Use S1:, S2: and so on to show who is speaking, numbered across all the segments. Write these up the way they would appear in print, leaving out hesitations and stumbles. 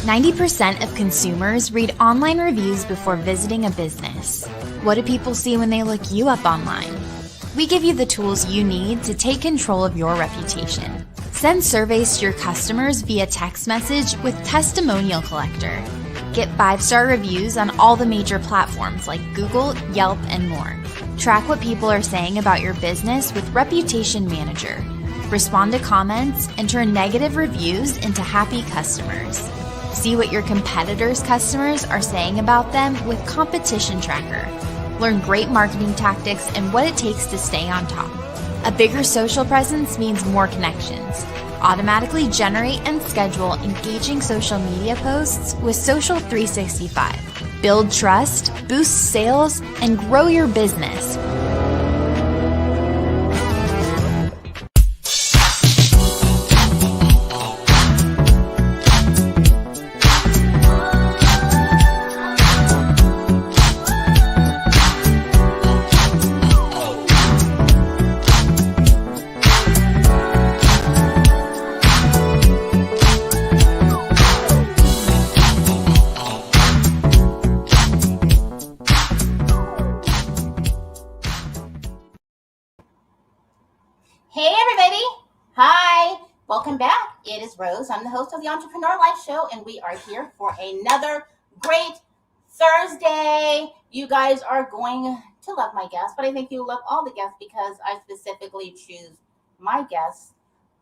S1: 90% of consumers read online reviews before visiting a business. What do people see when they look you up online? We give you the tools you need to take control of your reputation. Send surveys to your customers via text message with Testimonial Collector. Get 5-star reviews on all the major platforms like Google, Yelp, and more. Track what people are saying about your business with Reputation Manager. Respond to comments and turn negative reviews into happy customers. See what your competitors' customers are saying about them with Competition Tracker. Learn great marketing tactics and what it takes to stay on top. A bigger social presence means more connections. Automatically generate and schedule engaging social media posts with Social 365. Build trust, boost sales, and grow your business.
S2: Hey everybody! Hi! Welcome back. It is Rose. I'm the host of the Entrepreneur Life Show, and we are here for another great Thursday. You guys are going to love my guests, but I think you love all the guests because I specifically choose my guests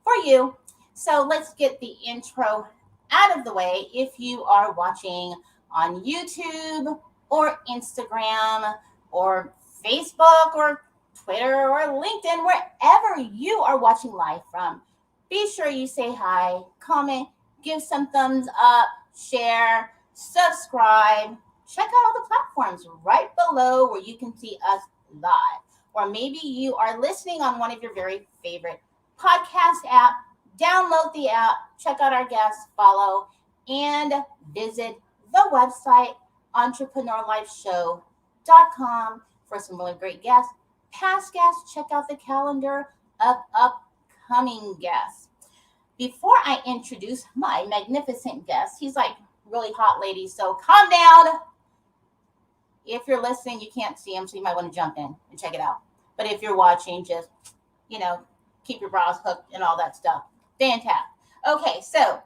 S2: for you. So let's get the intro out of the way. If you are watching on YouTube or Instagram or Facebook or Twitter or LinkedIn, wherever you are watching live from, be sure you say hi, comment, give some thumbs up, share, subscribe. Check out all the platforms right below where you can see us live. Or maybe you are listening on one of your very favorite podcast app. Download the app, check out our guests, follow, and visit the website, entrepreneurlifeshow.com, for some really great guests. Past guests, check out the calendar of upcoming guests. Before I introduce my magnificent guest, he's like really hot lady, so calm down. If you're listening, you can't see him, so you might want to jump in and check it out. But if you're watching, just, keep your brows hooked and all that stuff. Fantastic. Okay, so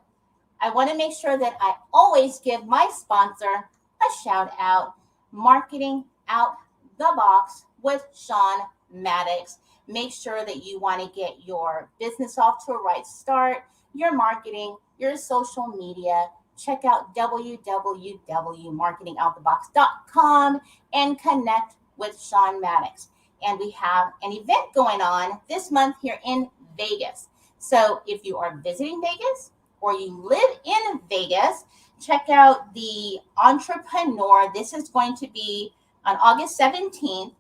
S2: I want to make sure that I always give my sponsor a shout out, Marketing Out the Box with Sean Maddox. Make sure that you want to get your business off to a right start, your marketing, your social media. Check out www.marketingoutthebox.com and connect with Sean Maddox. And we have an event going on this month here in Vegas. So if you are visiting Vegas or you live in Vegas, check out the Entrepreneur. This is going to be on August 17th.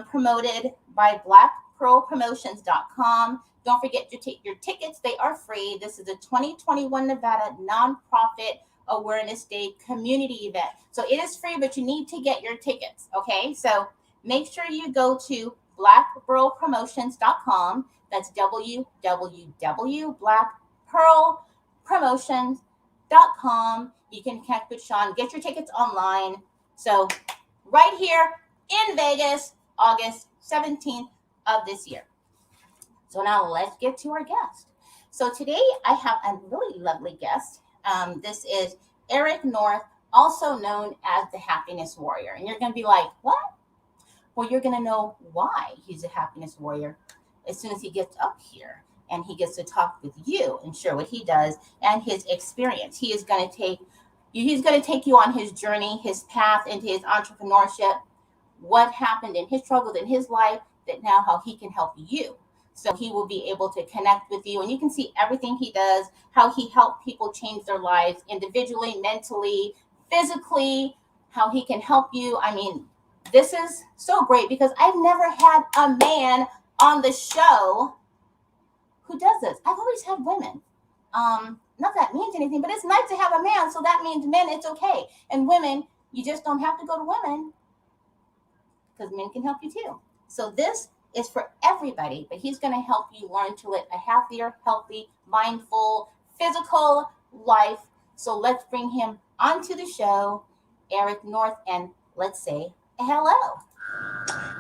S2: Promoted by blackpearlpromotions.com. Don't forget your tickets. They are free. This is a 2021 Nevada Nonprofit Awareness Day community event. So it is free, but you need to get your tickets. Okay. So make sure you go to blackpearlpromotions.com. That's www.blackpearlpromotions.com. You can connect with Sean, get your tickets online. So right here in Vegas, August 17th of this year. So now let's get to our guest. So today I have a really lovely guest. This is Eric North, also known as the Happiness Warrior. And you're going to be like, what? Well, you're going to know why he's a Happiness Warrior as soon as he gets up here and he gets to talk with you and share what he does and his experience. He's going to take you on his journey, his path into his entrepreneurship, what happened in his struggles in his life, that now how he can help you. So he will be able to connect with you, and you can see everything he does, how he helped people change their lives individually, mentally, physically, how he can help you. I mean, this is so great because I've never had a man on the show who does this. I've always had women. Not that means anything, but it's nice to have a man. So that means men, it's okay. And women, you just don't have to go to women because men can help you too. So this is for everybody, but he's going to help you learn to live a happier, healthy, mindful, physical life So let's bring him onto the show, Eric North, and let's say hello.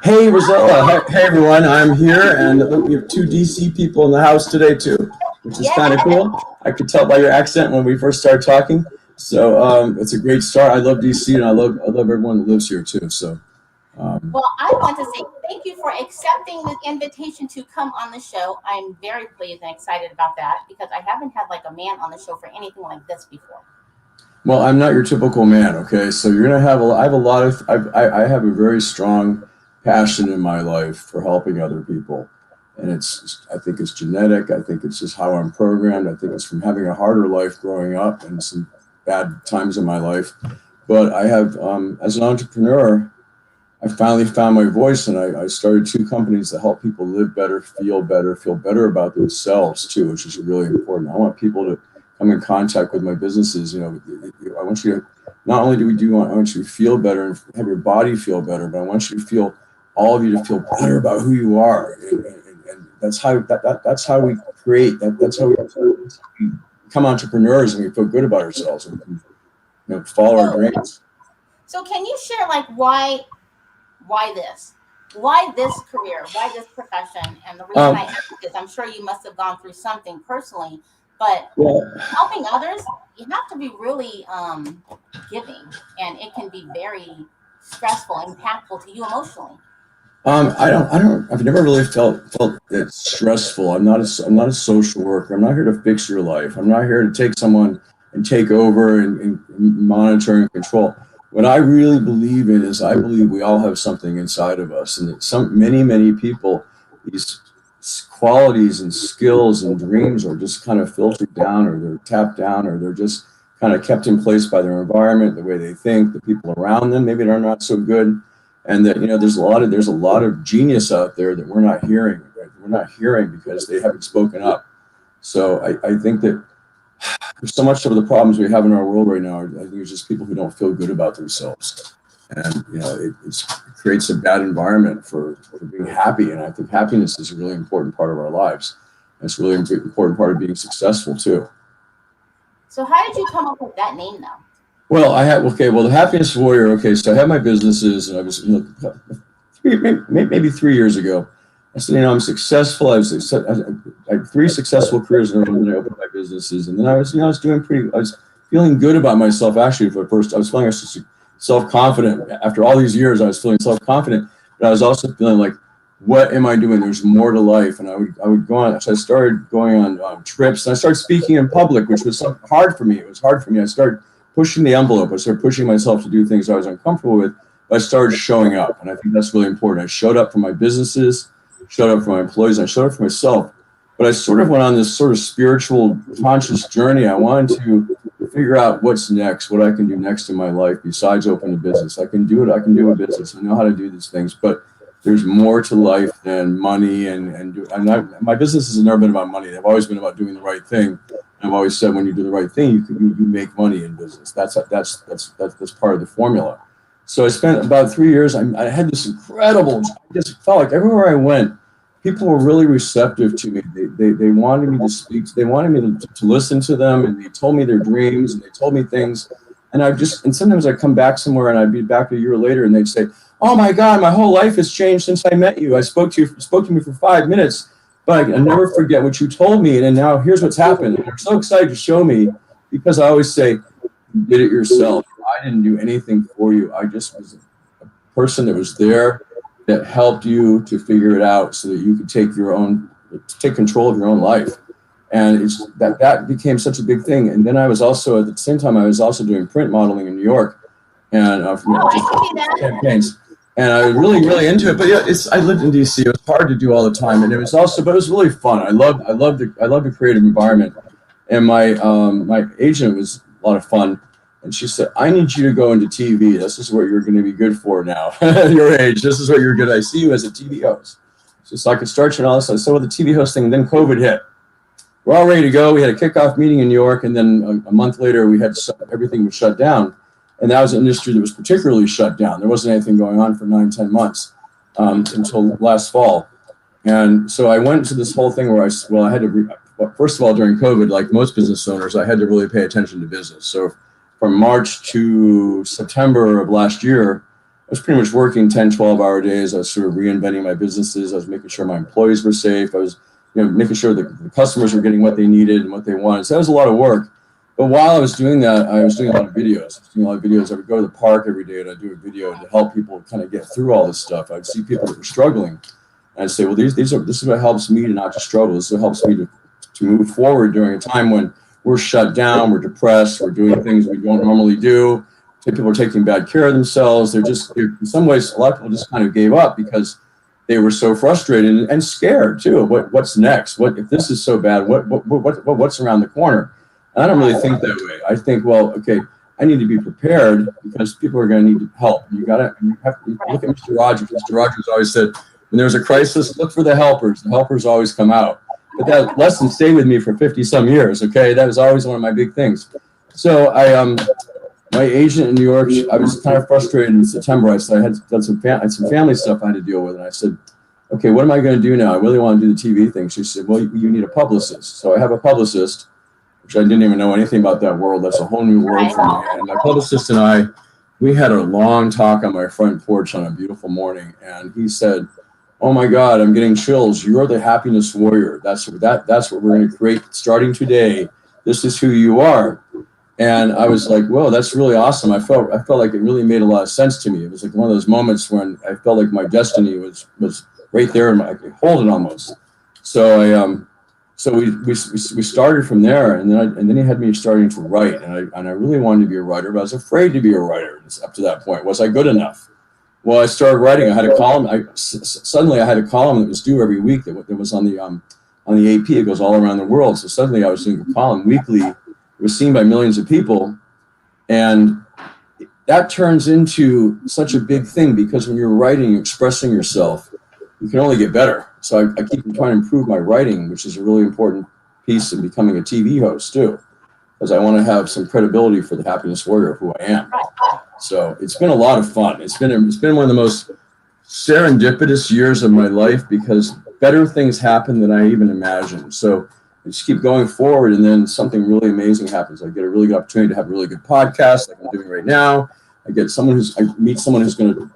S3: Hey, Rosella. Hey, everyone. I'm here, and look, we have two DC people in the house today, too, which is kind of cool. I could tell by your accent when we first started talking. So it's a great start. I love DC, and I love everyone that lives here, too. So.
S2: Well, I want to say thank you for accepting the invitation to come on the show. I'm very pleased and excited about that because I haven't had like a man on the show for anything like this before.
S3: Well, I'm not your typical man, okay? So you're gonna have I have a very strong passion in my life for helping other people, and I think it's genetic. I think it's just how I'm programmed. I think it's from having a harder life growing up and some bad times in my life. But I have, as an entrepreneur, I finally found my voice, and I started two companies that help people live better, feel better about themselves too, which is really important. I want people to come in contact with my businesses. I want you to, not only I want you to feel better and have your body feel better, but I want you to feel, all of you to feel better about who you are. And that's how we create, that's how we become entrepreneurs, and we feel good about ourselves and follow our dreams.
S2: So can you share like why this career, why this profession? And the reason I ask is I'm sure you must have gone through something personally, but helping others, you have to be really giving, and it can be very stressful, impactful to you emotionally.
S3: I've never really felt it stressful. I'm not a social worker. I'm not here to fix your life. I'm not here to take someone and take over and monitor and control. What I really believe in is I believe we all have something inside of us, and that many people, these qualities and skills and dreams are just kind of filtered down, or they're tapped down, or they're just kind of kept in place by their environment, the way they think, the people around them, maybe they're not so good. And that, there's a lot of genius out there that we're not hearing. Right? We're not hearing because they haven't spoken up. So I think that there's so much of the problems we have in our world right now. I think it's just people who don't feel good about themselves, and it creates a bad environment for being happy. And I think happiness is a really important part of our lives. And it's a really important part of being successful too.
S2: So how did you come up with that name, though?
S3: Well, the Happiness Warrior. Okay, so I had my businesses, and I was maybe 3 years ago. I said, I'm successful. I had 3 successful careers in a row, and then I opened my businesses. And then I was feeling good about myself. Actually, for first, I was feeling self-confident. After all these years, I was feeling self-confident, but I was also feeling like, what am I doing? There's more to life. And I would go on. So I started going on trips, and I started speaking in public, which was hard for me. It was hard for me. I started pushing the envelope. I started pushing myself to do things I was uncomfortable with. But I started showing up, and I think that's really important. I showed up for my businesses, showed up for my employees, and I showed up for myself. But I sort of went on this sort of spiritual, conscious journey. I wanted to figure out what's next, what I can do next in my life besides open a business. I can do it. I can do a business. I know how to do these things, but there's more to life than money. My business has never been about money. They've always been about doing the right thing. I've always said, when you do the right thing, you make money in business. That's part of the formula. So I spent about 3 years. I had this incredible. I just felt like everywhere I went, people were really receptive to me. They wanted me to speak. They wanted me to listen to them, and they told me their dreams, and they told me things. And sometimes I'd come back somewhere, and I'd be back a year later, and they'd say, "Oh my God, my whole life has changed since I met you. I spoke to me for 5 minutes, but I never forget what you told me. And then now here's what's happened." And they're so excited to show me, because I always say, you did it yourself. I didn't do anything for you. I just was a person that was there that helped you to figure it out so that you could take control of your own life. And it's that became such a big thing. And then I was also, at the same time, I was also doing print modeling in New York, and campaigns. And I was really, really into it. But yeah, I lived in DC. It was hard to do all the time, and it was really fun. I loved the creative environment. And my agent was a lot of fun. And she said, "I need you to go into TV. This is what you're going to be good for now. At your age, this is what you're good. I see you as a TV host." So I could start you and all this. I said, "Well, the TV hosting." And then COVID hit. We're all ready to go. We had a kickoff meeting in New York, and then a month later, everything was shut down. And that was an industry that was particularly shut down. There wasn't anything going on for 9-10 months until last fall. And so I went into this whole thing where I had to first of all, during COVID, like most business owners, I had to really pay attention to business. So from March to September of last year, I was pretty much working 10, 12-hour days. I was sort of reinventing my businesses. I was making sure my employees were safe. I was, making sure that the customers were getting what they needed and what they wanted. So that was a lot of work. But while I was doing that, I was doing a lot of videos. I would go to the park every day and I'd do a video to help people kind of get through all this stuff. I'd see people that were struggling. And I'd say, well, this is what helps me to not just struggle. This is what helps me to move forward during a time when we're shut down, we're depressed, we're doing things we don't normally do. People are taking bad care of themselves. They're in some ways, a lot of people just kind of gave up because they were so frustrated and scared too. What's next? What if this is so bad? What's around the corner? And I don't really think that way. I think, well, okay, I need to be prepared because people are going to need help. You have to look at Mr. Rogers. Mr. Rogers always said, when there's a crisis, look for the helpers. The helpers always come out. But that lesson stayed with me for 50 some years. Okay, that was always one of my big things. So my agent in New York, I was kind of frustrated in September. I had some family stuff I had to deal with, and I said, okay, what am I going to do now? I really want to do the TV thing. She said, well, you need a publicist. So I have a publicist, which I didn't even know anything about that world. That's a whole new world for me. And my publicist and I, we had a long talk on my front porch on a beautiful morning, and he said, oh my God, I'm getting chills. You're the happiness warrior. That's what we're going to create starting today. This is who you are. And I was like, whoa, that's really awesome. I felt like it really made a lot of sense to me. It was like one of those moments when I felt like my destiny was right there and I could hold it almost. So we started from there, and then he had me starting to write, and I really wanted to be a writer, but I was afraid to be a writer up to that point. Was I good enough? Well, I started writing. I had a column. Suddenly I had a column that was due every week that was on the AP. It goes all around the world. So suddenly I was doing a column weekly. It was seen by millions of people, and that turns into such a big thing because when you're writing, expressing yourself, you can only get better. So I keep trying to improve my writing, which is a really important piece in becoming a TV host too, because I want to have some credibility for the Happiness Warrior, who I am. So it's been a lot of fun. It's been one of the most serendipitous years of my life because better things happen than I even imagined. So I just keep going forward, and then something really amazing happens. I get a really good opportunity to have a really good podcast like I'm doing right now. I meet someone who's going to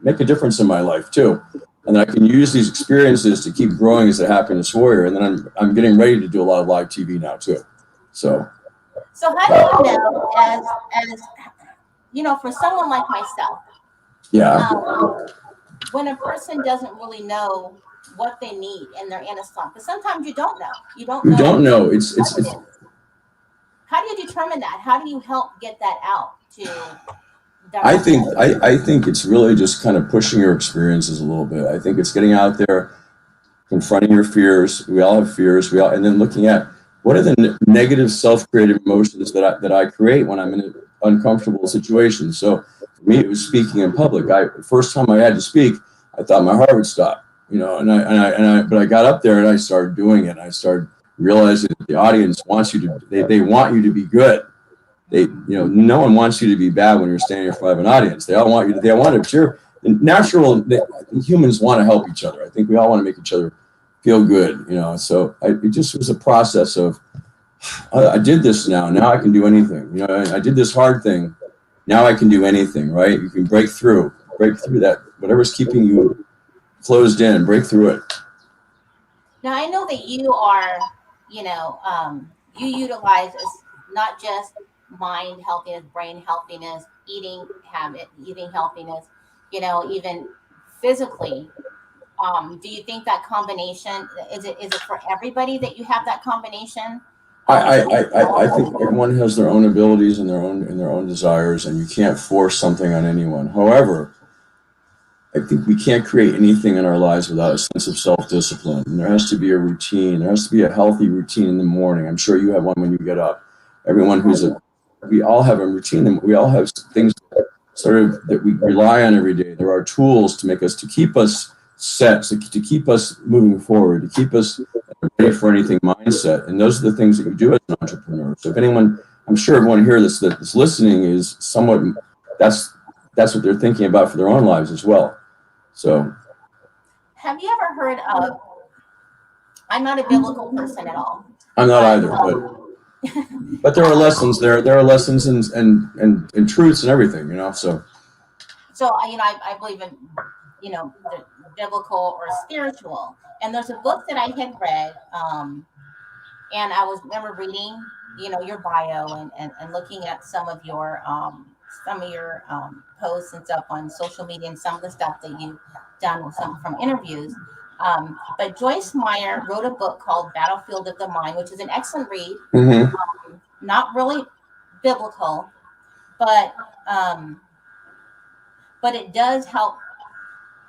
S3: make a difference in my life too. And then I can use these experiences to keep growing as a happiness warrior. And then I'm getting ready to do a lot of live TV now too. So
S2: how do you know, as for someone like myself, when a person doesn't really know what they need and they're in a slump? Because sometimes you don't know. You don't know.
S3: It's
S2: how do you determine that? How do you help get that out to?
S3: I think it's really just kind of pushing your experiences a little bit. I think it's getting out there, confronting your fears. We all have fears. And then looking at what are the negative self-created emotions that I create when I'm in an uncomfortable situation. So for me, it was speaking in public. First time I had to speak, I thought my heart would stop. But I got up there and I started doing it. I started realizing that the audience wants you to. They want you to be good. No one wants you to be bad when you're standing in front of an audience. They all want you to. They want to cheer. Humans want to help each other. I think we all want to make each other feel good. So it just was a process of. I did this now. Now I can do anything. I did this hard thing. Now I can do anything. Right? You can break through that. Whatever's keeping you closed in, break through it.
S2: Now I know that you are. You utilize not just mind healthiness, brain healthiness, eating habit, eating healthiness, even physically. Do you think that combination is it for everybody that you have that combination?
S3: I think everyone has their own abilities and their own desires, and you can't force something on anyone. However, I think we can't create anything in our lives without a sense of self-discipline. And there has to be a routine. There has to be a healthy routine in the morning. I'm sure you have one when you get up. We all have a routine, and we all have things that we rely on every day. There are tools to keep us set, to keep us moving forward, to keep us ready for anything mindset. And those are the things that you do as an entrepreneur. So if anyone, I'm sure everyone here that's listening is somewhat, that's what they're thinking about for their own lives as well. So
S2: have you ever heard of, I'm not a biblical person at all.
S3: I'm not either, but there are lessons there. There are lessons and truths and everything, you know. So
S2: I believe in, the biblical or spiritual. And there's a book that I had read, and I remember reading, your bio and looking at some of your posts and stuff on social media and some of the stuff that you've done with some from interviews. But Joyce Meyer wrote a book called Battlefield of the Mind, which is an excellent read.
S3: mm-hmm.
S2: Not really biblical, but it does help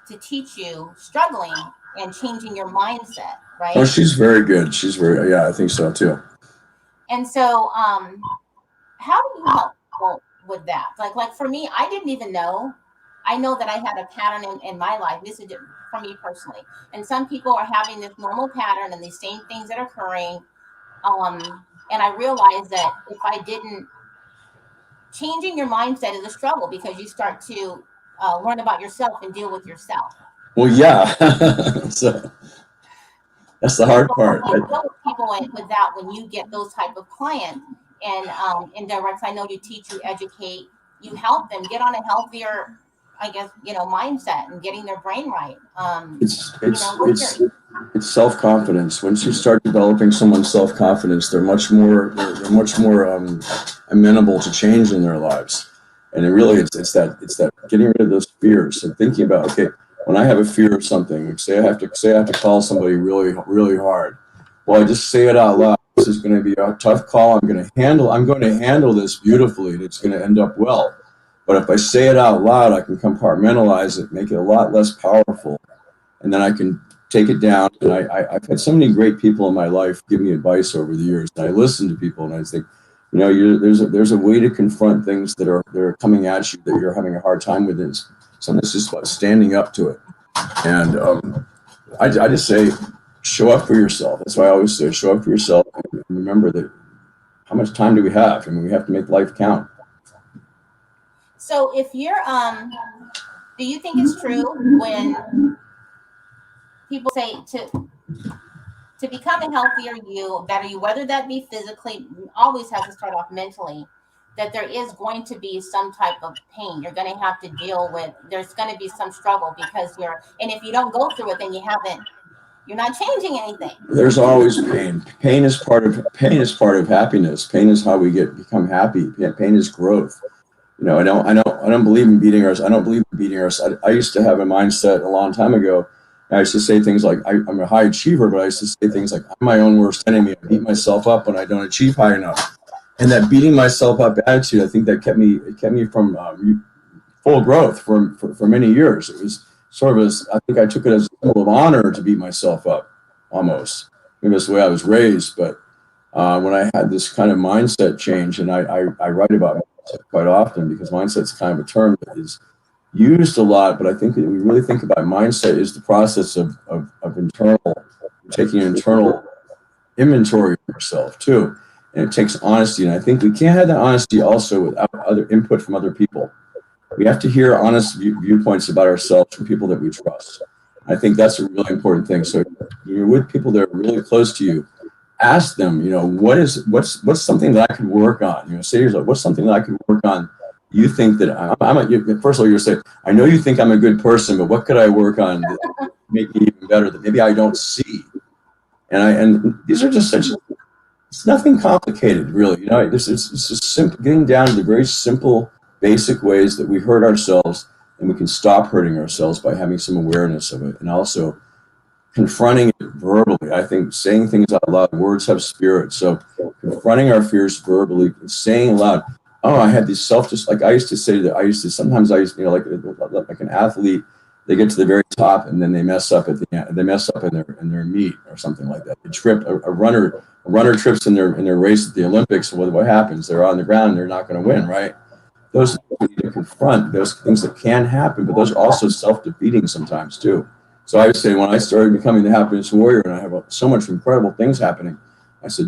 S2: to teach you struggling and changing your mindset, right?
S3: Oh, she's very good. She's very, yeah, I think so too.
S2: And so, how do you help people with that? Like for me, I didn't even know. I know that I had a pattern in my life. This is for me personally. And some people are having this normal pattern and these same things that are occurring. And I realized that if I didn't, changing your mindset is a struggle because you start to learn about yourself and deal with yourself.
S3: Well, yeah. So that's the hard part.
S2: You deal with people with that when you get those type of clients and indirect. I know you teach, you educate, you help them get on a healthier, I guess, mindset and getting their brain right.
S3: It's self-confidence. Once you start developing someone's self-confidence, they're much more amenable to change in their lives. And it's that getting rid of those fears and thinking about, okay, when I have a fear of something, say I have to call somebody really, really hard. Well, I just say it out loud. This is going to be a tough call. I'm going to handle this beautifully, and it's going to end up well. But if I say it out loud, I can compartmentalize it, make it a lot less powerful, and then I can take it down. And I've had so many great people in my life give me advice over the years. And I listen to people, and I think, there's a way to confront things that are coming at you that you're having a hard time with. And sometimes it's just about standing up to it. And I just say, show up for yourself. That's why I always say, show up for yourself, and remember that how much time do we have? I mean, we have to make life count.
S2: So if you're, do you think it's true when people say to become a healthier you, a better you, whether that be physically, always has to start off mentally, that there is going to be some type of pain you're going to have to deal with. There's going to be some struggle because and if you don't go through it, then you're not changing anything.
S3: There's always pain. Pain is part of happiness. Pain is how we become happy. Pain is growth. I don't believe in beating ourselves. I don't believe in beating ourselves. I used to have a mindset a long time ago. I used to say things like, I'm a high achiever, but I used to say things like, I'm my own worst enemy. I beat myself up when I don't achieve high enough. And that beating myself up attitude, I think that kept me from full growth for many years. It was sort of I think I took it as a symbol of honor to beat myself up, almost. Maybe that's the way I was raised. But when I had this kind of mindset change, and I write about mindset quite often because mindset's kind of a term that is used a lot, but I think that we really think about mindset is the process of taking an internal inventory of yourself too. And it takes honesty. And I think we can't have that honesty also without other input from other people. We have to hear honest viewpoints about ourselves from people that we trust. I think that's a really important thing. So you're with people that are really close to you, ask them, what's something that I could work on? Say to yourself, what's something that I could work on? You think that first of all, you're saying, I know you think I'm a good person, but what could I work on that make me even better that maybe I don't see? And these are just it's nothing complicated, really. It's just simple, getting down to the very simple, basic ways that we hurt ourselves, and we can stop hurting ourselves by having some awareness of it, and also confronting it verbally. I think saying things out loud, words have spirit. So confronting our fears verbally, saying aloud, oh, I had these like sometimes like an athlete, they get to the very top and then they mess up at the end. They mess up in their meet or something like that. They trip. A runner trips in their race at the Olympics. What happens? They're on the ground and they're not going to win, right? Those we need to confront. Those things that can happen, but those are also self-defeating sometimes too. So I would say when I started becoming the Happiness Warrior, and I have so much incredible things happening, I said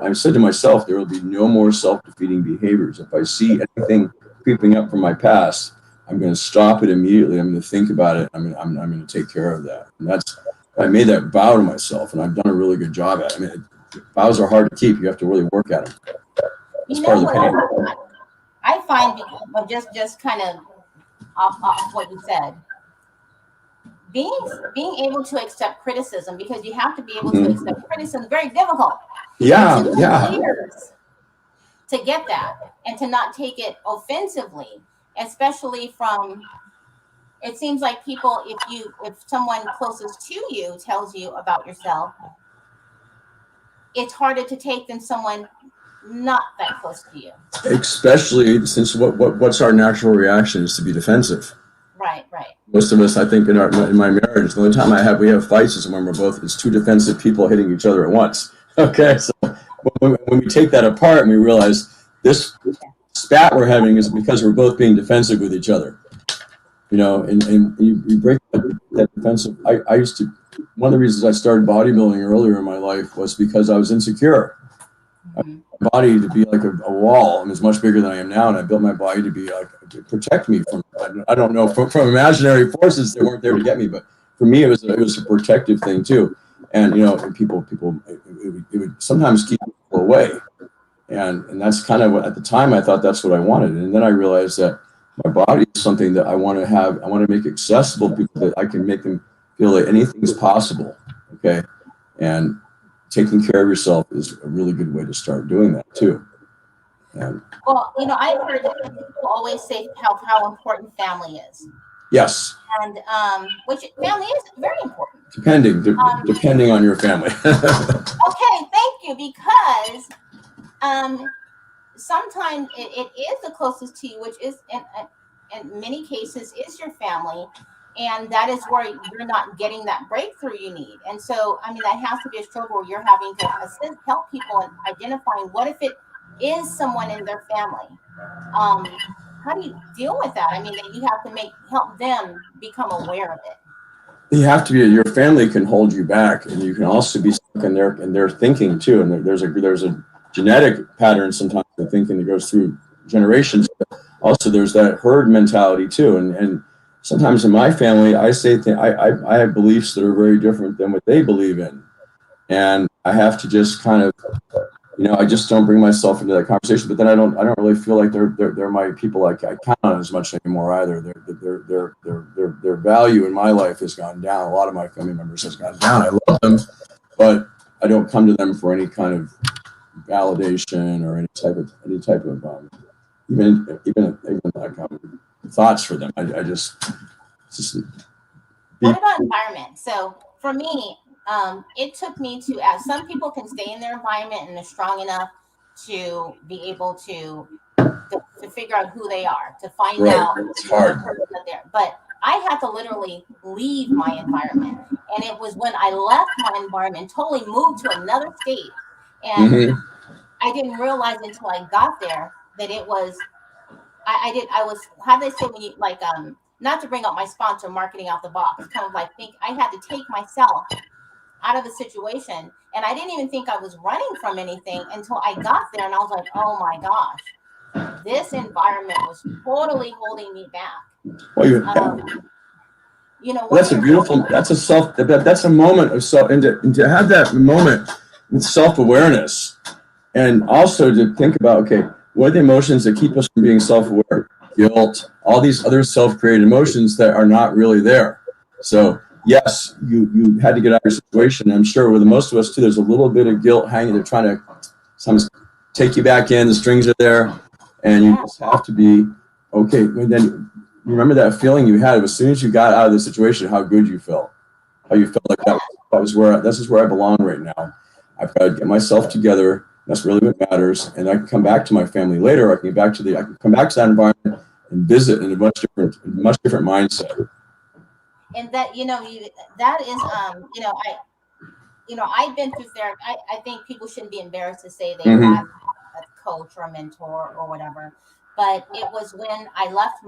S3: I said to myself, there will be no more self-defeating behaviors. If I see anything creeping up from my past, I'm going to stop it immediately. I'm going to think about it. I'm going to take care of that. And I made that vow to myself, and I've done a really good job at it. I mean, vows are hard to keep. You have to really work at them. That's part of the pain.
S2: I find, just kind of off what you said, being able to accept criticism, because you have to be able to accept criticism, is very difficult.
S3: Yeah,
S2: it took
S3: yeah.
S2: years to get that and to not take it offensively, especially from, it seems like people, if someone closest to you tells you about yourself, it's harder to take than someone not that close to you.
S3: Especially since what's our natural reaction is to be defensive.
S2: Right.
S3: Most of us, I think, in my marriage, the only time we have fights is when it's two defensive people hitting each other at once. Okay, so when we take that apart and we realize this spat we're having is because we're both being defensive with each other. And you break that defensive. I used to, one of the reasons I started bodybuilding earlier in my life was because I was insecure. My body to be like a wall. I mean, it's much bigger than I am now, and I built my body to be like to protect me from, I don't know, from imaginary forces that weren't there to get me, but for me it was a protective thing too. And and people it would sometimes keep people away, and that's kind of what, at the time, I thought that's what I wanted, and then I realized that my body is something that I want to make accessible to people, that I can make them feel that anything is possible. Okay, and taking care of yourself is a really good way to start doing that too.
S2: Well, I've heard people always say how important family is.
S3: Yes.
S2: And which family is very important.
S3: Depending on your family.
S2: Okay, thank you, because sometimes it is the closest to you, which is in many cases is your family. And that is where you're not getting that breakthrough you need. And so, I mean, that has to be a struggle where you're having to help people in identifying what if it is someone in their family. How do you deal with that? I mean, you have to help them become aware of it.
S3: You have to be. Your family can hold you back, and you can also be stuck in their thinking too. And there's a genetic pattern sometimes of thinking that goes through generations. But also, there's that herd mentality too, and sometimes in my family, I say I have beliefs that are very different than what they believe in, and I have to just kind of, I just don't bring myself into that conversation. But then I don't really feel like they're my people I count on as much anymore either. Their value in my life has gone down. A lot of my family members has gone down. I love them, but I don't come to them for any kind of validation or any type of even like thoughts for them. I just
S2: what about environment? So for me, it took me to, as some people can stay in their environment and they're strong enough to be able to figure out who they are, to find out
S3: it's hard.
S2: But I had to literally leave my environment, and it was when I left my environment, totally moved to another state, and I didn't realize until I got there that it was. I was, how do they say when you like not to bring up my sponsor, marketing out the box, kind of like I had to take myself out of the situation, and I didn't even think I was running from anything until I got there, and I was like, oh my gosh, this environment was totally holding me back.
S3: Well, that's a beautiful. That's a moment of self, and to have that moment with self-awareness, and also to think about, okay, what are the emotions that keep us from being self-aware? Guilt, all these other self-created emotions that are not really there. So yes, you had to get out of your situation. I'm sure with most of us too, there's a little bit of guilt hanging. They're trying to sometimes take you back in. The strings are there, and you just have to be okay. And then remember that feeling you had as soon as you got out of the situation, how good you felt, how you felt like this is where I belong right now. I've got to get myself together. That's really what matters, and I can come back to my family later. I can come back to that environment and visit in a much different mindset.
S2: And that that is I've been through therapy. I think people shouldn't be embarrassed to say they had a coach or a mentor or whatever. But it was when I left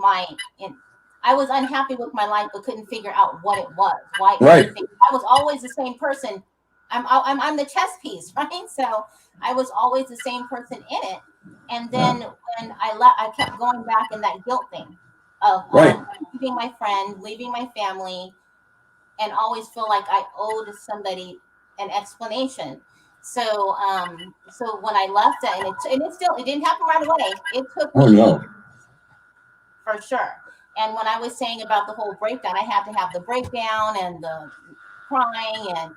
S2: I was unhappy with my life, but couldn't figure out what it was. Why?
S3: Right.
S2: I was always the same person. I'm the chess piece, right? So I was always the same person in it. And then when I left, I kept going back in that guilt thing of leaving my friend, leaving my family. and always feel like I owed somebody an explanation. So so when I left that, it didn't happen right away. It took
S3: Oh
S2: me
S3: no.
S2: for sure. And when I was saying about the whole breakdown, I had to have the breakdown and the crying and,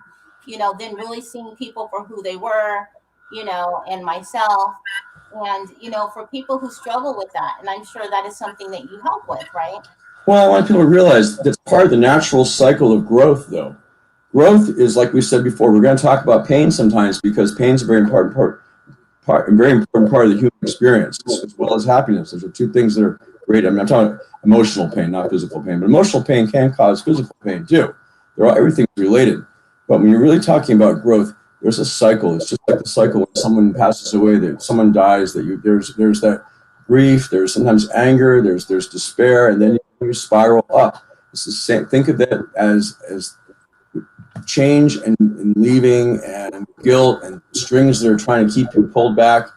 S2: then really seeing people for who they were, and myself. And, for people who struggle with that, and I'm sure that is something that you help with, right?
S3: Well, I want people to realize that's part of the natural cycle of growth, though. Growth is, like we said before, we're going to talk about pain sometimes because pain is a very important part of the human experience, as well as happiness. Those are two things that are great. I mean, I'm talking emotional pain, not physical pain, but emotional pain can cause physical pain too. Everything's related. But when you're really talking about growth, there's a cycle. It's just like the cycle when someone passes away, that someone dies, there's that grief, there's sometimes anger, there's despair, and then you spiral up. It's the same. Think of it as change and leaving and guilt and strings that are trying to keep you pulled back.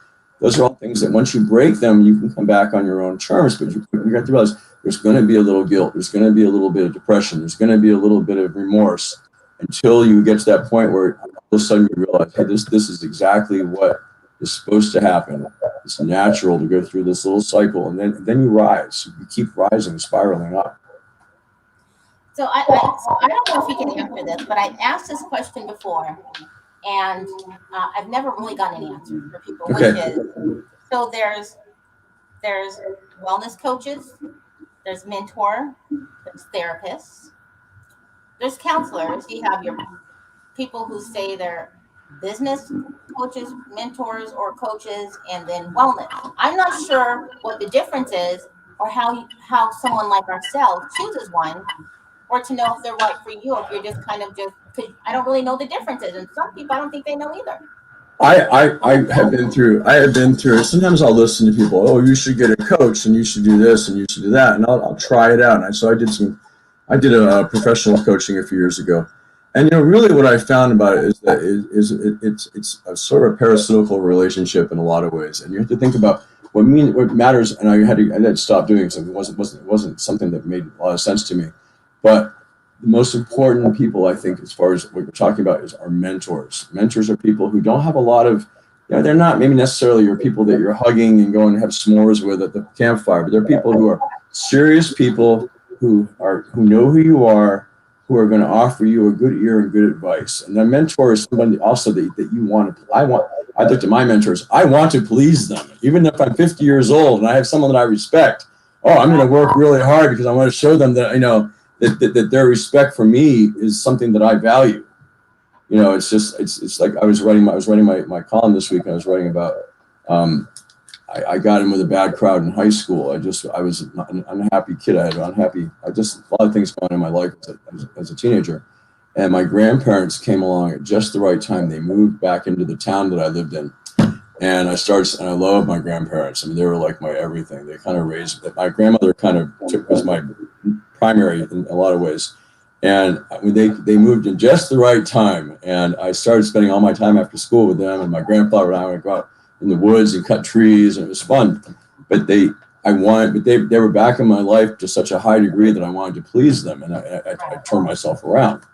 S3: Those are all things that once you break them, you can come back on your own terms. But you have to realize there's going to be a little guilt. There's going to be a little bit of depression. There's going to be a little bit of remorse until you get to that point where all of a sudden you realize, hey, this is exactly what is supposed to happen. It's natural to go through this little cycle, and then you rise. You keep rising, spiraling up.
S2: So I don't know if you can answer this, but I've asked this question before, and I've never really gotten an answer for people.
S3: Okay.
S2: Which is, so there's wellness coaches, there's mentor, there's therapists, there's counselors. You have your people who say they're business coaches, mentors, or coaches, and then wellness. I'm not sure what the difference is, or how someone like ourselves chooses one, or to know if they're right for you, if you're just kind of because I don't really know the differences, and some people I don't think they know either.
S3: I have been through it. Sometimes I'll listen to people, oh, you should get a coach and you should do this and you should do that. And I'll try it out. And I did a professional coaching a few years ago. And, really what I found about it is that it's a sort of a parasitical relationship in a lot of ways. And you have to think about what matters. And I had to stop doing something. It wasn't something that made a lot of sense to me. But the most important people, I think, as far as what we're talking about, is our mentors. Mentors are people who don't have a lot of, they're not maybe necessarily your people that you're hugging and going to have s'mores with at the campfire, but they're people who are serious people who know who you are, who are going to offer you a good ear and good advice. And a mentor is somebody also that you want to. I looked at my mentors. I want to please them, even if I'm 50 years old and I have someone that I respect. Oh, I'm going to work really hard because I want to show them that that their respect for me is something that I value. It's like I was writing my column this week, and I was writing about I got in with a bad crowd in high school. I was an unhappy kid. I had a lot of things going on in my life as a teenager. And my grandparents came along at just the right time. They moved back into the town that I lived in. And I love my grandparents. I mean, they were like my everything. They kind of raised, my grandmother was my primary in a lot of ways. And they moved in just the right time. And I started spending all my time after school with them. And my grandfather and I would go out in the woods and cut trees, and it was fun. But they were back in my life to such a high degree that I wanted to please them. And I turned myself around.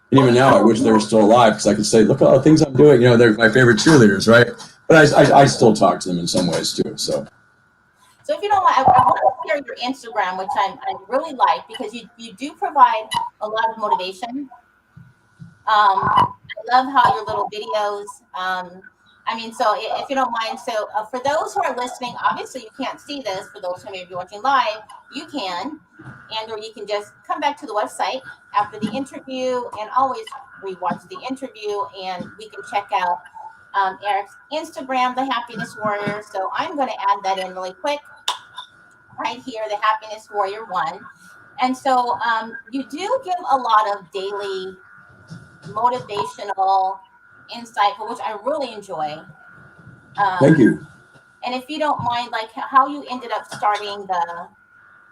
S3: And even now, I wish they were still alive because I could say, look at all the things I'm doing. They're my favorite cheerleaders, right? But I still talk to them in some ways too. So
S2: if you don't mind, I want to share your Instagram, which I really like because you do provide a lot of motivation. I love how your little videos. So if you don't mind, for those who are listening, obviously you can't see this. For those who may be watching live, you can. Or you can just come back to the website after the interview and always rewatch the interview, and we can check out Eric's Instagram, The Happiness Warrior. So I'm going to add that in really quick right here, The Happiness Warrior 1. And so you do give a lot of daily motivational insight, which I really enjoy.
S3: Thank you.
S2: And if you don't mind, like how you ended up starting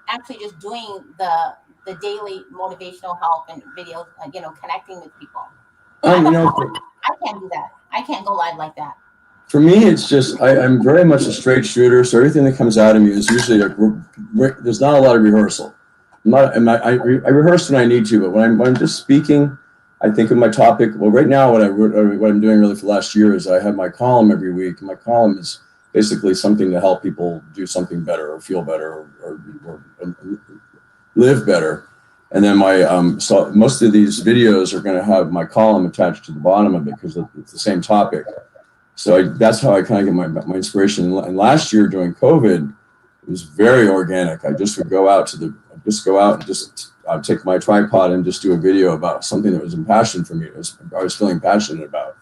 S2: actually just doing the daily motivational help and videos, connecting with people. I can't do that. I can't go live like that.
S3: For me, it's just I'm very much a straight shooter. So everything that comes out of me is usually there's not a lot of rehearsal. I rehearse when I need to, but when I'm just speaking, I think of my topic. Well, right now, what I'm doing really for the last year is I have my column every week. And my column is basically something to help people do something better or feel better or live better. And then so most of these videos are going to have my column attached to the bottom of it because it's the same topic. So that's how I kind of get my inspiration. And last year during COVID, it was very organic. I just would go out and I'd take my tripod and just do a video about something that was impassioned for me. I was feeling passionate about.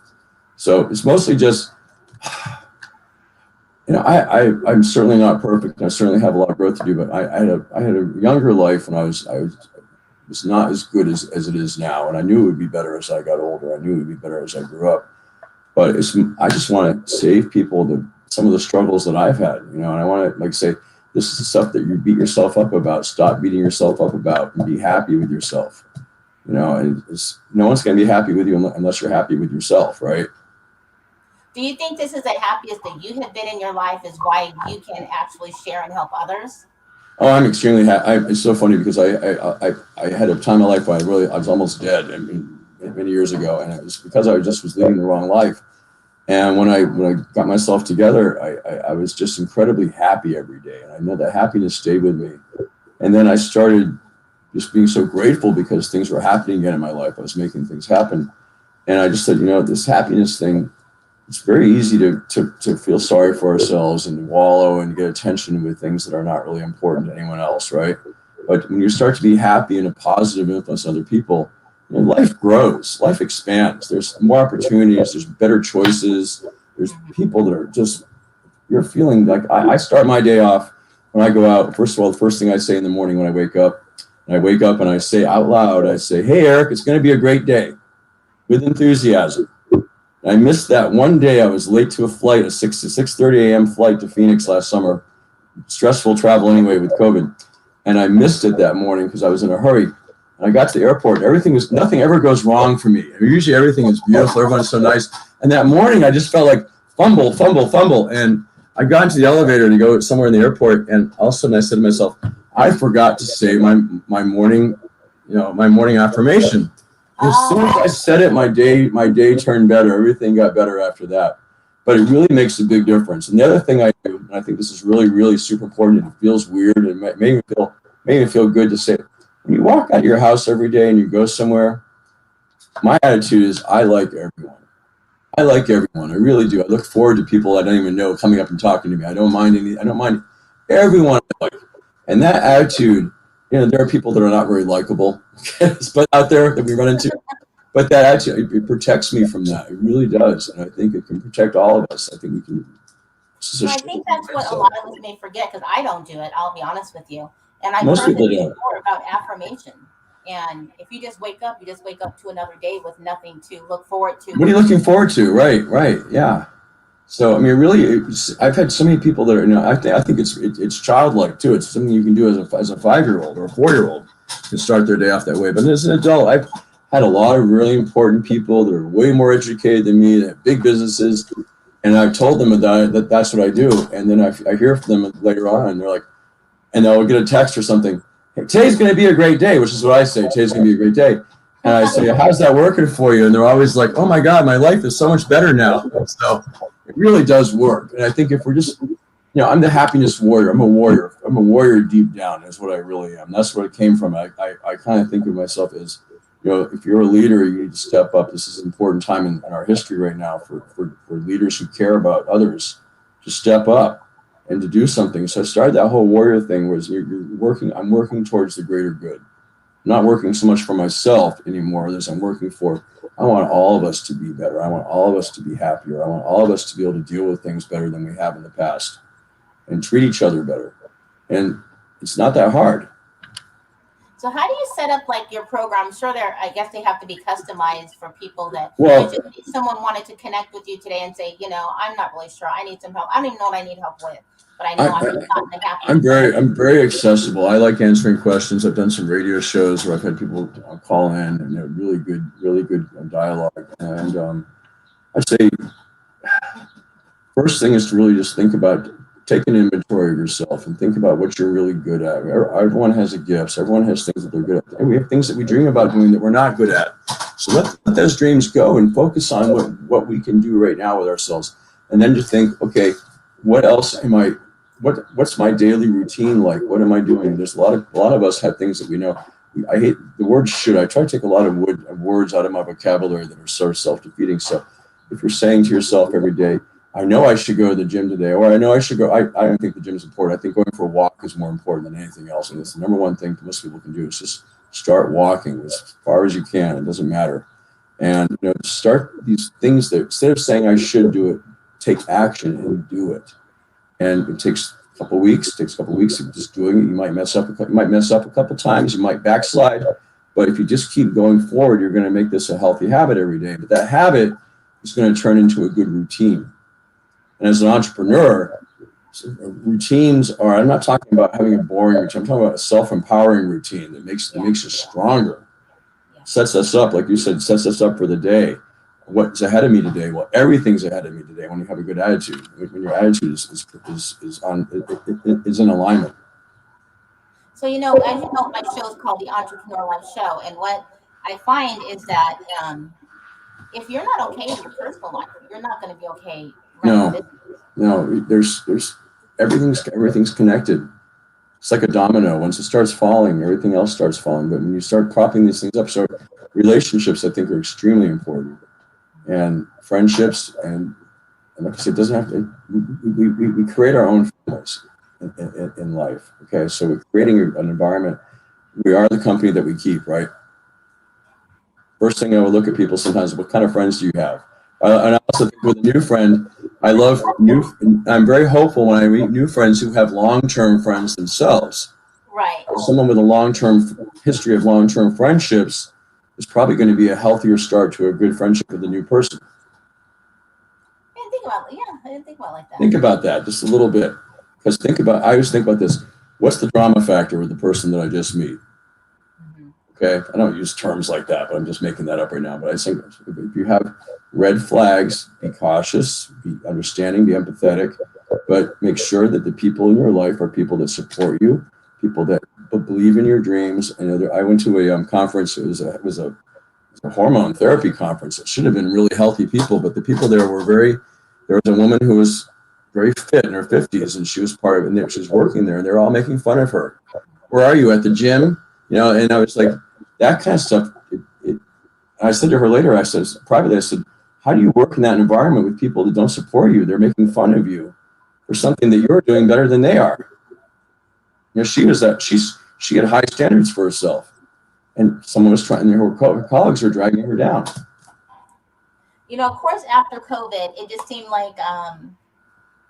S3: So it's mostly just, I'm certainly not perfect. And I certainly have a lot of growth to do, but I had a younger life when I was not as good as it is now. And I knew it would be better as I got older. I knew it would be better as I grew up. But I just want to save people some of the struggles that I've had, and I want to say, this is the stuff that you beat yourself up about. Stop beating yourself up about and be happy with yourself. And no one's going to be happy with you unless you're happy with yourself, right?
S2: Do you think this is the happiest that you have been in your life is why you can actually share and help others?
S3: Oh, I'm extremely happy. It's so funny because I had a time in my life where I was almost dead many years ago, and it was because I was living the wrong life. And when I got myself together, I was just incredibly happy every day. And I know that happiness stayed with me. And then I started just being so grateful because things were happening again in my life. I was making things happen. And I just said, this happiness thing, it's very easy to feel sorry for ourselves and wallow and get attention with things that are not really important to anyone else, right? But when you start to be happy and a positive influence on other people, life grows, life expands. There's more opportunities, there's better choices. There's people that are just, you're feeling like, I start my day off when I go out. First of all, the first thing I say in the morning when I wake up and I say out loud, I say, hey, Eric, it's going to be a great day, with enthusiasm. I missed that one day. I was late to a flight, a 6:30 a.m. flight to Phoenix last summer. Stressful travel anyway with COVID. And I missed it that morning because I was in a hurry. And I got to the airport. Nothing ever goes wrong for me. Usually everything is beautiful. Everyone's so nice. And that morning I just felt like fumble. And I got into the elevator to go somewhere in the airport. And all of a sudden I said to myself, I forgot to say my morning affirmation. As soon as I said it, my day turned better. Everything got better after that. But it really makes a big difference. And the other thing I do, and I think this is really, really super important, and it feels weird and it made me feel good to say, when you walk out of your house every day and you go somewhere, my attitude is I like everyone. I really do. I look forward to people I don't even know coming up and talking to me. I don't mind everyone I like. And that attitude, there are people that are not very likable, but out there that we run into. But that attitude, it protects me from that. It really does. And I think it can protect all of us. I think we can.
S2: I think that's what a lot of us may forget because I don't do it. I'll be honest with you. And I've
S3: Most
S2: heard
S3: people
S2: this
S3: don't.
S2: before about affirmation. And if you just wake up to another day with nothing to look forward to.
S3: What are you looking forward to? Right. Yeah. So, I mean, really, I've had so many people that are, I think it's childlike too. It's something you can do as a 5-year-old or a 4-year-old to start their day off that way. But as an adult, I've had a lot of really important people that are way more educated than me, that have big businesses. And I've told them that that's what I do. And then I hear from them later on, and they're like, and they'll get a text or something. Hey, today's going to be a great day, which is what I say. Today's going to be a great day. And I say, how's that working for you? And they're always like, oh my God, my life is so much better now. So it really does work. And I think if we're just, I'm the happiness warrior. I'm a warrior. I'm a warrior deep down is what I really am. That's where it came from. I kind of think of myself as, if you're a leader, you need to step up. This is an important time in our history right now for leaders who care about others to step up and to do something. So I started that whole warrior thing where I'm working towards the greater good. I'm not working so much for myself anymore as I want all of us to be better. I want all of us to be happier. I want all of us to be able to deal with things better than we have in the past and treat each other better. And it's not that hard.
S2: So how do you set up your program? I'm sure I guess they have to be customized for people that, if someone wanted to connect with you today and say, I'm not really sure. I need some help. I don't even know what I need help with, but I know I'm not in the happy.
S3: I'm very accessible. I like answering questions. I've done some radio shows where I've had people call in and really good dialogue. And I'd say first thing is to really just take an inventory of yourself and think about what you're really good at. Everyone has gifts. Everyone has things that they're good at. And we have things that we dream about doing that we're not good at. So let those dreams go and focus on what we can do right now with ourselves. And then to think, okay, what else what's my daily routine like? What am I doing? There's a lot of us have things that we know. I hate the word should. I try to take a lot of words out of my vocabulary that are sort of self-defeating. So if you're saying to yourself every day, I know I should go to the gym today, or I know I should go, I don't think the gym is important. I think going for a walk is more important than anything else. And it's the number one thing most people can do is just start walking as far as you can. It doesn't matter. And start these things that instead of saying I should do it, take action and do it. And it takes a couple weeks of just doing it. You might mess up a couple times. You might backslide. But if you just keep going forward, you're going to make this a healthy habit every day. But that habit is going to turn into a good routine. And as an entrepreneur, routines are, I'm not talking about having a boring routine. I'm talking about a self-empowering routine that makes us stronger. Sets us up, like you said, sets us up for the day. What's ahead of me today? Well, everything's ahead of me today when you have a good attitude. When your attitude is in alignment.
S2: So, as you know, my show is called the Entrepreneurial Life Show. And what I find is that if you're not okay in your personal life, you're not going to be okay.
S3: No, there's everything's connected. It's like a domino. Once it starts falling, everything else starts falling. But when you start propping these things up, so relationships, I think, are extremely important, and friendships, and like I said, it doesn't have to. We create our own families in life. Okay, so we're creating an environment. We are the company that we keep, right? First thing I would look at people sometimes, what kind of friends do you have? And I also think with a new friend, I'm very hopeful when I meet new friends who have long-term friends themselves.
S2: Right.
S3: Someone with a long-term history of long-term friendships is probably going to be a healthier start to a good friendship with a new person.
S2: I didn't think about it like that.
S3: Think about that just a little bit. Because I always think about this. What's the drama factor with the person that I just meet? Okay, I don't use terms like that, but I'm just making that up right now. But I think if you have red flags, be cautious, be understanding, be empathetic, but make sure that the people in your life are people that support you, people that believe in your dreams. And I went to a conference. It was a hormone therapy conference. It should have been really healthy people, but the people there were there was a woman who was very fit in her 50s, and she was part of it, and she was working there, and they're all making fun of her. Where are you, at the gym? And I was like, that kind of stuff. I said to her later, I said privately, how do you work in that environment with people that don't support you? They're making fun of you for something that you're doing better than they are. She had high standards for herself, and someone was trying. Her colleagues were dragging her down.
S2: Of course, after COVID, it just seemed like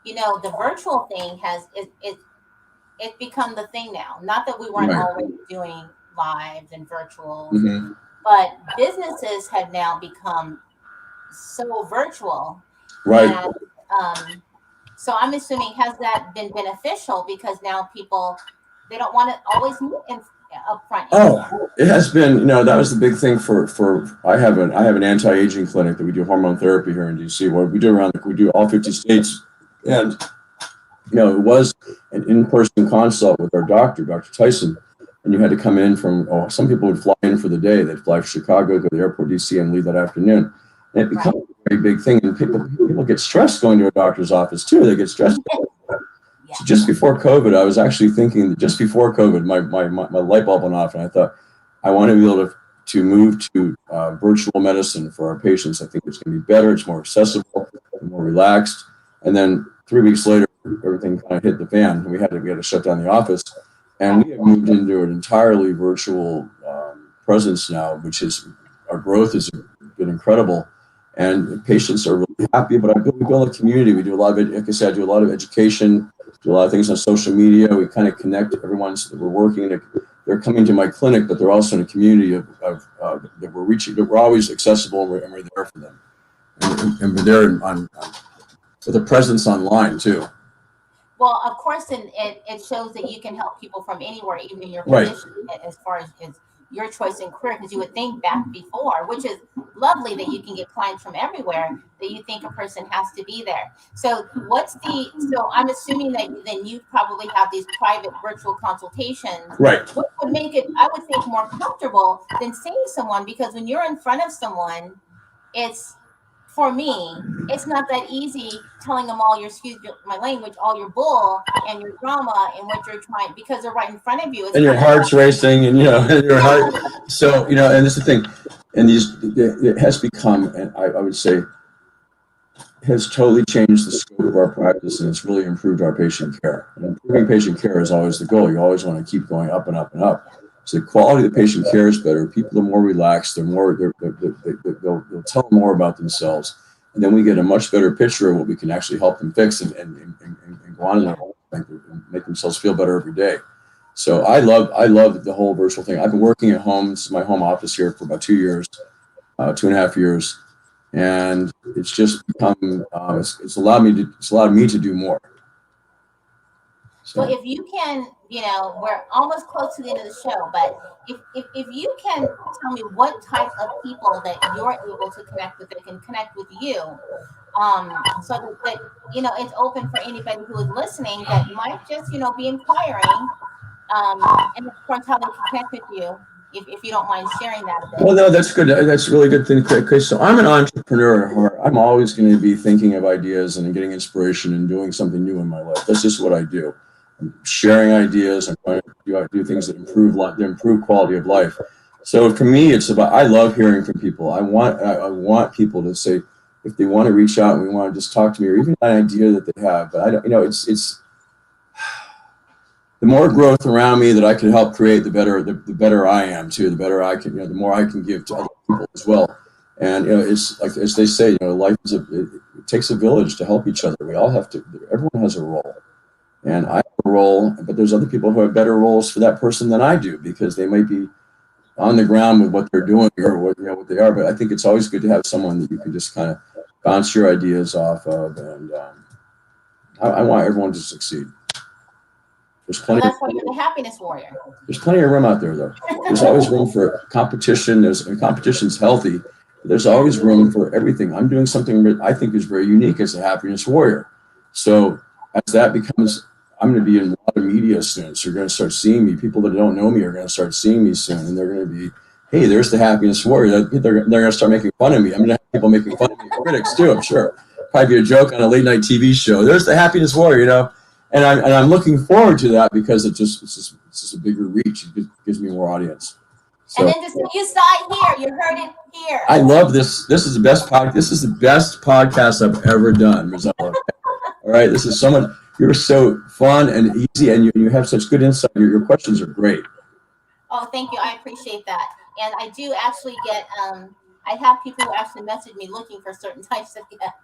S2: the virtual thing it's become the thing now. Not that we weren't already doing lives and virtual, but businesses have now become so virtual.
S3: Right.
S2: And, so I'm assuming, has that been beneficial because now people, they don't want to always meet up front?
S3: Oh, it has been. That was the big thing for. I have an anti-aging clinic that we do hormone therapy here in DC. What we do all 50 states, and it was an in-person consult with our doctor, Dr. Tyson. And you had to come in from, some people would fly in for the day. They'd fly to Chicago, go to the airport, DC, and leave that afternoon. And it becomes a very big thing. And people get stressed going to a doctor's office, too. They get stressed. So just before COVID, I was actually thinking, my light bulb went off. And I thought, I want to be able to move to virtual medicine for our patients. I think it's going to be better. It's more accessible, more relaxed. And then 3 weeks later, everything kind of hit the fan. And we had to shut down the office. And we have moved into an entirely virtual presence now, which is, our growth has been incredible. And patients are really happy, but we build a community. We do a lot of, like I said, I do a lot of education, do a lot of things on social media. We kind of connect everyone so that we're working. They're coming to my clinic, but they're also in a community of that we're reaching, that we're always accessible, and we're there for them. And we're there with a presence online, too.
S2: Well, of course, and it shows that you can help people from anywhere, even in your condition, as far as your choice in career, because you would think back before, which is lovely that you can get clients from everywhere, that you think a person has to be there. So so I'm assuming that then you probably have these private virtual consultations,
S3: Right.
S2: which would make it, I would think, more comfortable than seeing someone, because when you're in front of someone, it's, for me, it's not that easy telling them all your, excuse my language, all your bull and your drama and what you're trying, because they're right in front of you. It's
S3: And your
S2: kind of
S3: heart's racing, and and your heart. So and this is the thing, and it has become, and I would say, has totally changed the scope of our practice, and it's really improved our patient care. And improving patient care is always the goal. You always want to keep going up and up and up. So the quality of the patient care is better. People are more relaxed. They'll tell more about themselves, and then we get a much better picture of what we can actually help them fix and go on in their whole life and make themselves feel better every day. So I love the whole virtual thing. I've been working at home. This is my home office here for about 2 years, 2.5 years. And it's just become it's allowed me to do more.
S2: So if you can, we're almost close to the end of the show, but if you can tell me what type of people that you're able to connect with, that can connect with you, so that it's open for anybody who is listening that might just be inquiring, and of course how they can connect with you. If you don't mind sharing that a bit.
S3: Well, no, that's good. That's a really good thing. Okay, so I'm an entrepreneur at heart. I'm always going to be thinking of ideas and getting inspiration and doing something new in my life. That's just what I do. I'm sharing ideas. I'm trying to do things that improve quality of life. So for me, it's about, I love hearing from people. I want people to say, if they want to reach out and we want to just talk to me, or even an idea that they have. But I don't, it's the more growth around me that I can help create, the better I am too. The better I can, the more I can give to other people as well. And it's like, as they say, life is it takes a village to help each other. We all have to. Everyone has a role, and I have a role, but there's other people who have better roles for that person than I do, because they might be on the ground with what they're doing or what they are. But I think it's always good to have someone that you can just kind of bounce your ideas off of, and I want everyone to succeed. There's plenty.
S2: Well, that's why you're the happiness warrior.
S3: There's plenty of room out there, though. There's always room for competition. Competition's healthy. There's always room for everything. I'm doing something that I think is very unique as a happiness warrior. So as that becomes, I'm going to be in a lot of media soon. So you're going to start seeing me. People that don't know me are going to start seeing me soon, and they're going to be, hey, there's the happiness warrior. They're going to start making fun of me. I'm going to have people making fun of me, critics too, I'm sure. Probably be a joke on a late night TV show. There's the happiness warrior, And I'm looking forward to that, because it's just a bigger reach. It gives me more audience. So,
S2: and then you saw it here. You heard it here.
S3: I love this. This is the best podcast. This is the best podcast I've ever done, Rosella. All right, this is so much. You're so fun and easy, and you have such good insight. Your questions are great.
S2: Oh, thank you. I appreciate that. And I do actually get. I have people who actually message me looking for certain types of guests.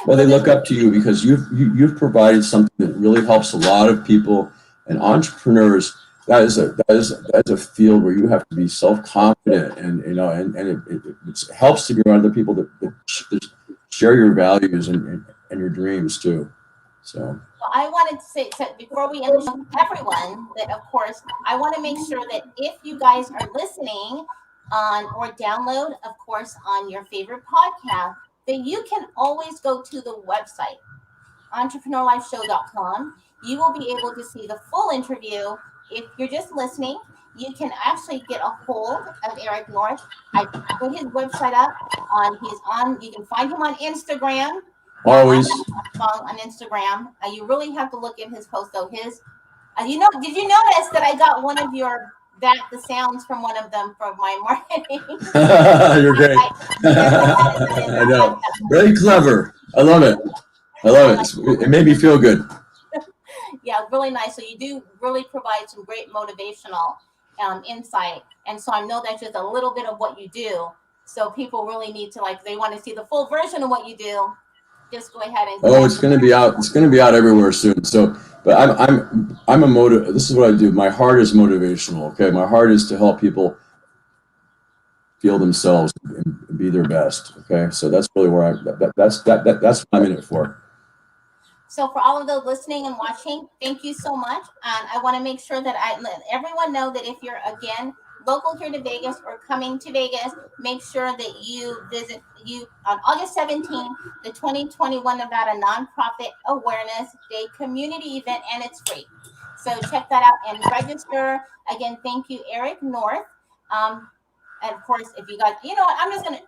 S3: Well, they look up to you because you've provided something that really helps a lot of people and entrepreneurs. That is a field where you have to be self-confident, and it helps to be around the people that share your values and your dreams too. So.
S2: Well, I wanted to say, before we end, everyone, that of course I want to make sure that if you guys are listening on or download, of course, on your favorite podcast, that you can always go to the website, entrepreneurlifeshow.com. You will be able to see the full interview. If you're just listening, you can actually get a hold of Eric North. I put his website up. You can find him on Instagram.
S3: Always.
S2: On Instagram. You really have to look at his post, though. Did you notice that I got one of the sounds from one of them from my marketing?
S3: You're great. I know. Very clever. I love it. It made me feel good.
S2: Yeah, really nice. So you do really provide some great motivational insight. And so I know that's just a little bit of what you do. So people really need to, they want to see the full version of what you do. Just go ahead and.
S3: Oh, it's going to be out. It's going to be out everywhere soon. So, but I'm a motive. This is what I do. My heart is motivational. Okay, my heart is to help people feel themselves and be their best. Okay, so that's really where that's what I'm in it for.
S2: So for all of those listening and watching, thank you so much. And I want to make sure that I let everyone know that if you're, again, local here to Vegas or coming to Vegas, make sure that you visit on August 17th, the 2021 Nevada Nonprofit Awareness Day community event, and it's free. So check that out and register. Again, thank you, Eric North. And of course, if you guys, you know what, I'm just gonna.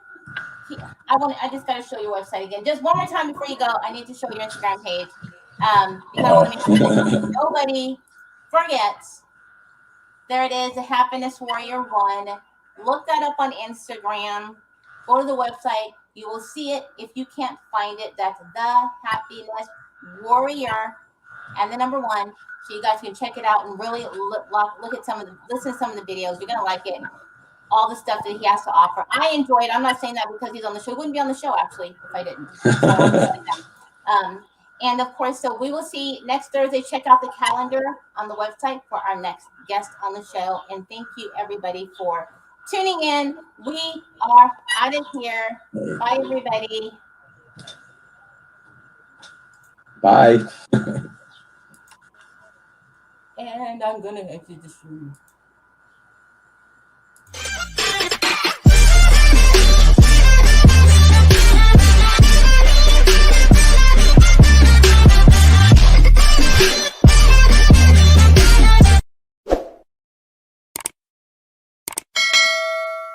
S2: I just got to show your website again. Just one more time before you go. I need to show your Instagram page. Because I want to make sure that nobody forgets. There it is, the Happiness Warrior 1. Look that up on Instagram. Go to the website. You will see it. If you can't find it, that's the Happiness Warrior and the number 1. So you guys can check it out and really look at listen to some of the videos. You're gonna like it. All the stuff that he has to offer. I enjoy it. I'm not saying that because he's on the show. He wouldn't be on the show actually if I didn't. So, and of course, so we will see next Thursday. Check out the calendar on the website for our next guest on the show. And thank you everybody for tuning in. We are out of here. Bye everybody.
S3: Bye.
S2: And I'm gonna exit this room.